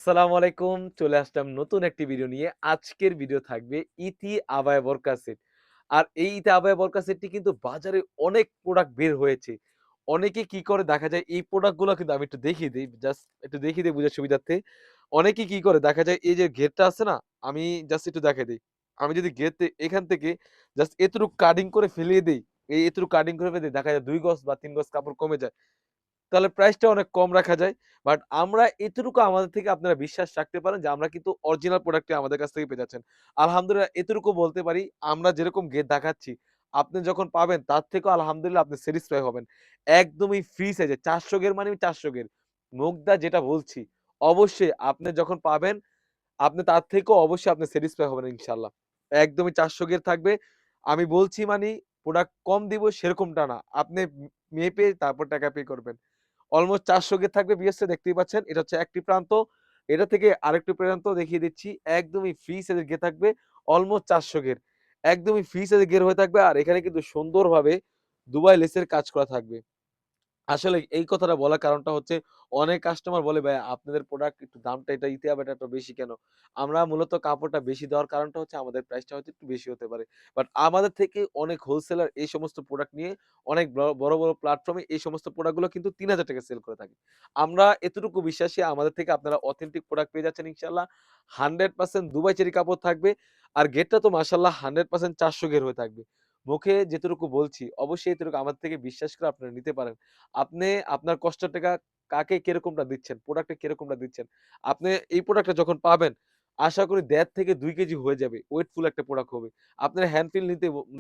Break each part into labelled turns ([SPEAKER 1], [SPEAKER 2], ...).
[SPEAKER 1] আসসালামু আলাইকুম। চলে আসলাম নতুন একটি ভিডিও নিয়ে। আজকের ভিডিও থাকবে ইতি আবায়া বোরকা সেট। আর এই ইতি আবায়া বোরকা সেটটি কিন্তু বাজারে অনেক প্রোডাক্ট বের হয়েছে। অনেকে কি করে দেখা যায় এই প্রোডাক্ট গুলা কিন্তু আমি একটু দেখিয়ে দেই। জাস্ট একটু দেখিয়ে দেই বুঝার সুবিধার্থে। অনেকে কি করে দেখা যায় এই যে ঘেরটা আছে না? আমি জাস্ট একটু দেখায় দেই। আমি যদি ঘেরতে এখান থেকে জাস্ট এতটুক কাটিং করে ফেলিয়ে দেই, এই এতটুক কাটিং করে ফেলে দেই, দেখা যায় ২ গজ বা ৩ গজ কাপড় কমে যায়। তাহলে প্রাইসটা অনেক কম রাখা যায়। বাট আমরা এতটুকু আমাদের থেকে আপনারা বিশ্বাস রাখতে পারেন যে আমরা কিন্তু অরিজিনাল প্রোডাক্টটি আমাদের কাছ থেকে পেয়ে যাচ্ছেন। আলহামদুলিল্লাহ এতটুকু বলতে পারি আমরা যেরকম গেট দেখাচ্ছি, আপনি যখন পাবেন তার থেকেও আলহামদুলিল্লাহ আপনি স্যাটিসফাই হবেন। একদমই ফ্রি সাইজে ৪০০ গের মানে ৪০০ গের। মুগ্ধা যেটা বলছি, অবশ্যই আপনি যখন পাবেন আপনি তার থেকেও অবশ্যই আপনি স্যাটিসফাই হবেন ইনশাআল্লাহ। একদমই ৪০০ গের থাকবে। আমি বলছি মানি প্রোডাক্ট কম দিব সেরকমটা না। আপনি মেপে তারপর টাকা পে করবেন। অলমোস্ট ৪০০ গের থাকবে বিএসএ দেখতেই পাচ্ছেন। এটা হচ্ছে একটি প্রান্ত। এটা থেকে আরেকটি প্রান্ত দেখিয়ে দিচ্ছি। একদমই ফ্রি সাইজের গের থাকবে। অলমোস্ট ৪০০ গের। একদমই ফ্রি সাইজের গের হয়ে থাকবে। আর এখানে কিন্তু সুন্দরভাবে দুবাই লেসের কাজ করা থাকবে। আসলে এই কথাটা বলার কারণটা হচ্ছে অনেক কাস্টমার বলে, "ভাই আপনাদের প্রোডাক্ট একটু দামটা এটা ইতিহাবাটা এত বেশি কেন?" আমরা মূলত কাপড়টা বেশি দেওয়ার কারণটা হচ্ছে আমাদের প্রাইসটা হয়তো একটু বেশি হতে পারে। বাট আমাদের থেকে অনেক হোলসেলার এই সমস্ত প্রোডাক্ট নিয়ে অনেক বড় প্ল্যাটফর্মে এই সমস্ত প্রোডাক্টগুলো কিন্তু ৳৩,০০০ সেল করে থাকে। আমরা এতটুকু বিশ্বাসী আমাদের থেকে আপনারা অথেন্টিক প্রোডাক্ট পেয়ে যাচ্ছেন ইনশাআল্লাহ। 100% দুবাই চেরি কাপড় থাকবে। আর গেটটা তো মাশাআল্লাহ 100% ৪০০ গের হয়ে থাকবে। মুখে যেটুকু বলছি অবশ্যই এটুকু আমাদের থেকে বিশ্বাস করে আপনারা নিতে পারেন। আপনি আপনার কষ্টের টাকা কাকে কিরকমটা দিচ্ছেন, প্রোডাক্টে কিরকমটা দিচ্ছেন। আপনি এই প্রোডাক্টটা যখন পাবেন, আশা করি ১.৫ থেকে ২ কেজি হয়ে যাবে। ওয়েটফুল একটা প্রোডাক্ট হবে। আপনার হ্যান্ড ফিল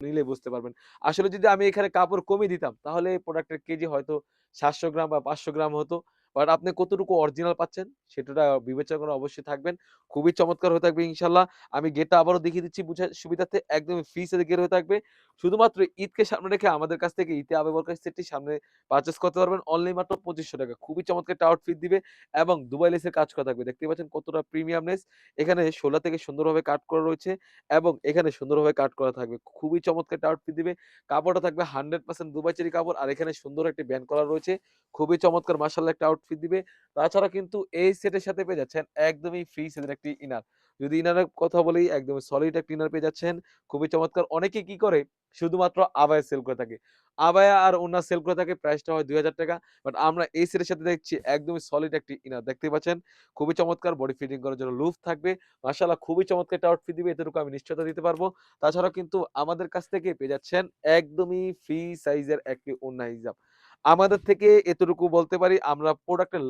[SPEAKER 1] নিলে বুঝতে পারবেন। আসলে যদি আমি এখানে কাপড় কমিয়ে দিতাম, তাহলে এই প্রোডাক্টের কেজি হয়তো ৭০০ গ্রাম বা ৫০০ গ্রাম হতো। বাট আপনি কতটুকু অরিজিনাল পাচ্ছেন, সেটা বিবেচনা করে অবশ্যই থাকবেন। খুবই চমৎকার হয়ে থাকবে ইনশাআল্লাহ। আমি গেটটা আবারও দেখিয়ে দিচ্ছি বুঝার সুবিধার্থে। একদমই ফ্রি সাইজের গের হয়ে থাকবে। শুধুমাত্র ঈদকে সামনে রেখে আমাদের কাছ থেকে ঈদে আবেবরকার সেটটি সামনে পারচেজ করতে পারবেন অনলি মাত্র ৳২৫০০ খুবই চমৎকার একটা আউটফিট দিবে এবং দুবাই লেসের কাজ করা থাকবে। দেখতেই পাচ্ছেন কতটা প্রিমিয়ামনেস। এখানে শোলা থেকে সুন্দরভাবে কাট করা রয়েছে এবং এখানে সুন্দরভাবে কাট করা থাকবে। খুবই চমৎকার একটা আউটফিট দিবে। কাপড়টা থাকবে 100% দুবাই চেরি কাপড় আর এখানে সুন্দর একটি ব্যান্ড করা রয়েছে। খুবই চমৎকার মাশাআল্লাহ একটা আউটফিট দিবে। তাছাড়া কিন্তু এই সেটের সাথে পেয়ে যাচ্ছেন একদমই ফ্রি সাইজের একটি ইনার। যদি ইনারের কথা বলি একদমই সলিড একটা ইনার পেয়ে যাচ্ছেন। খুবই চমৎকার। অনেকে কি করে শুধুমাত্র আবায়া সেল করে থাকে। আবায়া আর ওড়না সেল করে থাকে প্রাইসটা হয় ৳২,০০০ বাট আমরা এই সেটের সাথে দেখছি একদমই সলিড একটি ইনার। দেখতেই পাচ্ছেন খুবই চমৎকার বডি ফিটিং করার জন্য লুফ থাকবে। মাশাআল্লাহ খুবই চমৎকার একটা আউটফিট দিবে এতটুকু আমি নিশ্চয়তা দিতে পারবো। তাছাড়াও কিন্তু আমাদের কাছ থেকে পেয়ে যাচ্ছেন একদমই ফ্রি সাইজের একটি ওড়না হিজাব। আমাদের থেকে এতটুকু বলতে পারি আমরা প্রোডাক্টের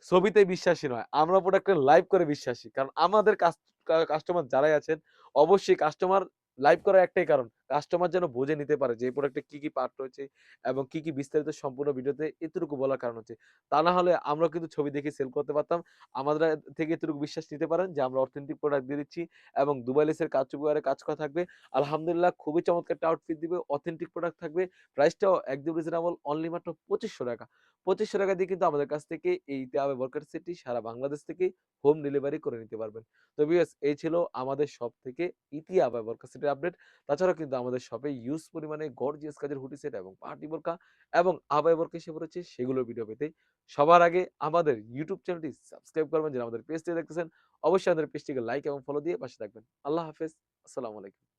[SPEAKER 1] ছবিতে বিশ্বাসী নয়। আমরা প্রোডাক্টের লাইভ করে বিশ্বাসী। কারণ আমাদের কাস্টমার যারাই আছেন, অবশ্যই কাস্টমার লাইভ করার একটাই কারণ। কাস্টমার যেন বুঝে নিতে পারে যে এই প্রোডাক্টে কি পার্ট রয়েছে এবং কি বিস্তারিত সম্পূর্ণ ভিডিওতে এতটুকু বলার কারণ হচ্ছে। তা না হলে আমরাও কিন্তু ছবি দেখে সেল করতে পারতাম। আমাদের থেকে এতটুকু বিশ্বাস নিতে পারেন যে আমরা অথেন্টিক প্রোডাক্ট দিয়ে দিচ্ছি এবং দুবাই লেসের কারচুপিওয়ারে কাজ করা থাকবে। আলহামদুলিল্লাহ খুবই চমৎকার একটা আউটফিট দিবে। অথেন্টিক প্রোডাক্ট থাকবে। প্রাইসটাও একদম রিজনেবল অনলি মাত্র ৳২৫০০ ৳২৫০০ দিয়ে কিন্তু আমাদের কাছ থেকে এই তেয়াবে বরকত সেটটি সারা বাংলাদেশ থেকেই হোম ডেলিভারি করে নিতে পারবেন। তো ভিউয়ার্স এই ছিল আমাদের শপ থেকে ইতিআবা বরকত সেটের আপডেট। তাছাড়াও কিন্তু আমাদের শপে হিউজ পরিমাণে গর্জিয়াস কাজের হুডি সেট এবং পার্টি বোরকা এবং আবায়া বোরকা এসে পড়েছে সেগুলোর ভিডিও পেতে সবার আগে আমাদের ইউটিউব চ্যানেলটি সাবস্ক্রাইব করবেন যারা আমাদের পেজটি দেখতেছেন। অবশ্যই আমাদের পেজটিকে লাইক এবং ফলো দিয়ে পাশে থাকবেন। আল্লাহ হাফেজ। আসসালামু আলাইকুম।